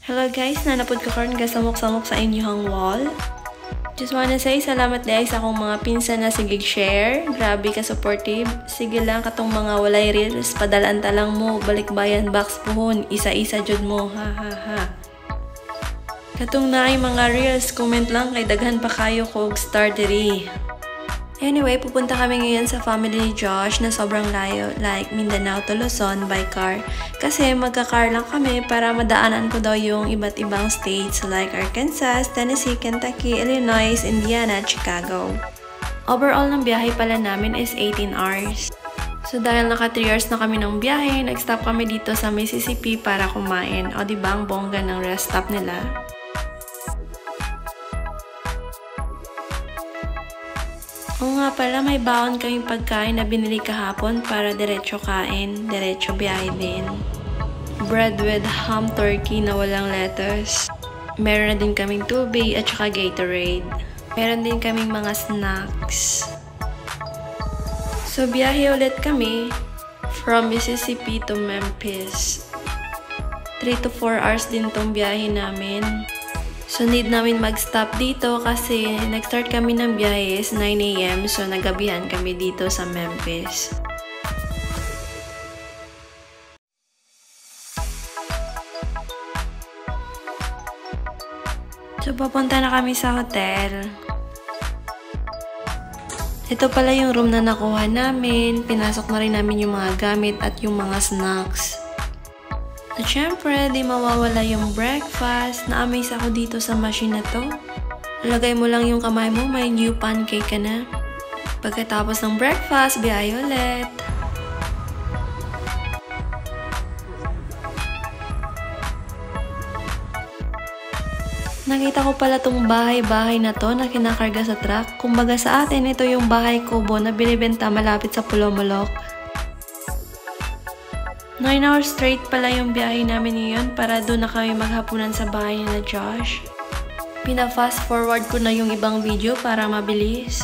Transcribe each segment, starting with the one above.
Hello guys, nanapod ko karon gasamok-samok sa inyong wall. Just wanna say salamat guys sa akong mga pinsan na sige share. Grabe ka supportive. Sige lang katong mga walay reels, padalaan ta lang mo, balikbayan box puhon, isa-isa jud mo. Ha ha ha. Katong naay mga reels, comment lang kay daghan pa kayo kog star diri. Anyway, pupunta kami ngayon sa family ni Josh na sobrang layo, like Mindanao to Luzon by car. Kasi magka-car lang kami para madaanan ko daw yung iba't ibang states like Arkansas, Tennessee, Kentucky, Illinois, Indiana, Chicago. Overall ng biyahe pala namin is 18 hours. So dahil naka 3 hours na kami ng biyahe, nag-stop kami dito sa Mississippi para kumain. O diba ang bongga ng rest stop nila? Oo nga pala, may baon kaming pagkain na binili kahapon para diretso kain, diretso biyahe din. Bread with ham turkey na walang lettuce. Meron na din kaming tubig at saka Gatorade. Meron din kaming mga snacks. So biyahe ulit kami from Mississippi to Memphis. 3 to 4 hours din tong biyahe namin. So, need namin mag-stop dito kasi nag-start kami ng biyahe is 9 AM. So, nagabihan kami dito sa Memphis. So, papunta na kami sa hotel. Ito pala yung room na nakuha namin. Pinasok na rin namin yung mga gamit at yung mga snacks. At syempre, di mawawala yung breakfast. Na-amaze ako dito sa machine na to. Lagay mo lang yung kamay mo, may new pancake ka na. Pagkatapos ng breakfast, biyahe ulit. Nakita ko pala tong bahay-bahay na to na kinakarga sa truck. Kumbaga sa atin, ito yung bahay kubo na binibenta malapit sa Pulomolok. 9 hours straight pala yung biyahe namin ngayon para doon na kami maghapunan sa bahay na Josh. Pina-fast forward ko na yung ibang video para mabilis.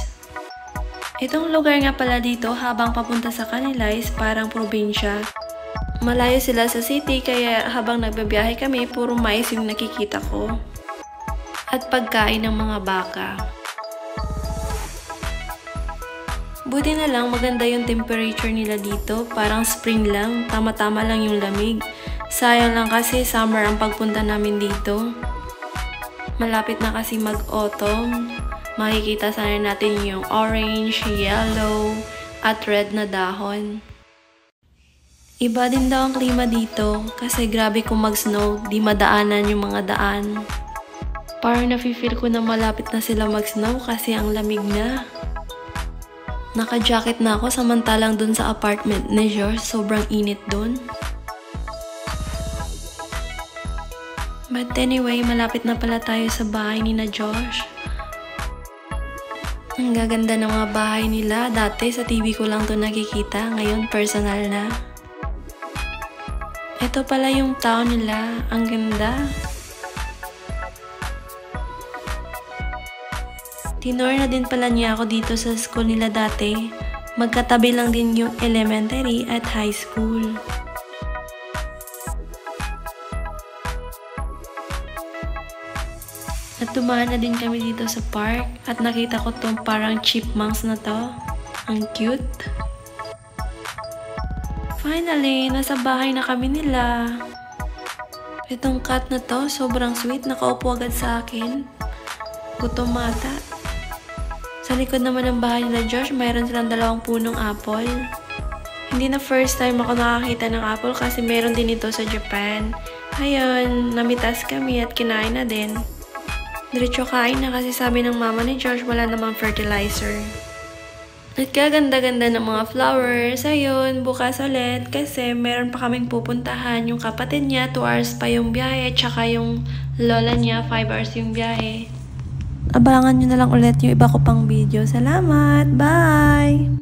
Itong lugar nga pala dito habang papunta sa kanila is parang probinsya. Malayo sila sa city kaya habang nagbabiyahe kami puro mais yung nakikita ko. At pagkain ng mga baka. Buti na lang maganda yung temperature nila dito, parang spring lang, tama-tama lang yung lamig. Sayang lang kasi summer ang pagpunta namin dito. Malapit na kasi mag-autumn, makikita sana natin yung orange, yellow, at red na dahon. Iba din daw ang klima dito kasi grabe kung mag-snow, di madaanan yung mga daan. Parang nafe-feel ko na malapit na sila mag-snow kasi ang lamig na. Naka-jacket na ako samantalang dun sa apartment ni George, sobrang init dun. But anyway, malapit na pala tayo sa bahay ni na Josh. Ang gaganda ng mga bahay nila. Dati sa TV ko lang to nakikita, ngayon personal na. Ito pala yung town nila, ang ganda. Tinor na din pala niya ako dito sa school nila dati. Magkatabi lang din yung elementary at high school. At tumahan na din kami dito sa park at nakita ko tong parang chipmunks na to. Ang cute. Finally, nasa bahay na kami nila. Itong cat na to, sobrang sweet. Nakaupo agad sa akin. Gutom ata. Sa likod naman ng bahay nila Josh, mayroon silang 2 punong apple. Hindi na first time ako nakakita ng apple kasi mayroon din ito sa Japan. Ayun, namitas kami at kinain na din. Diretso kain na kasi sabi ng mama ni Josh wala namang fertilizer. At kaganda-ganda ng mga flowers. Ayun, bukas ulit kasi meron pa kaming pupuntahan. Yung kapatid niya, 2 hours pa yung biyahe. Tsaka yung lola niya, 5 hours yung biyahe. Abangan nyo na lang ulit yung iba ko pang video. Salamat! Bye!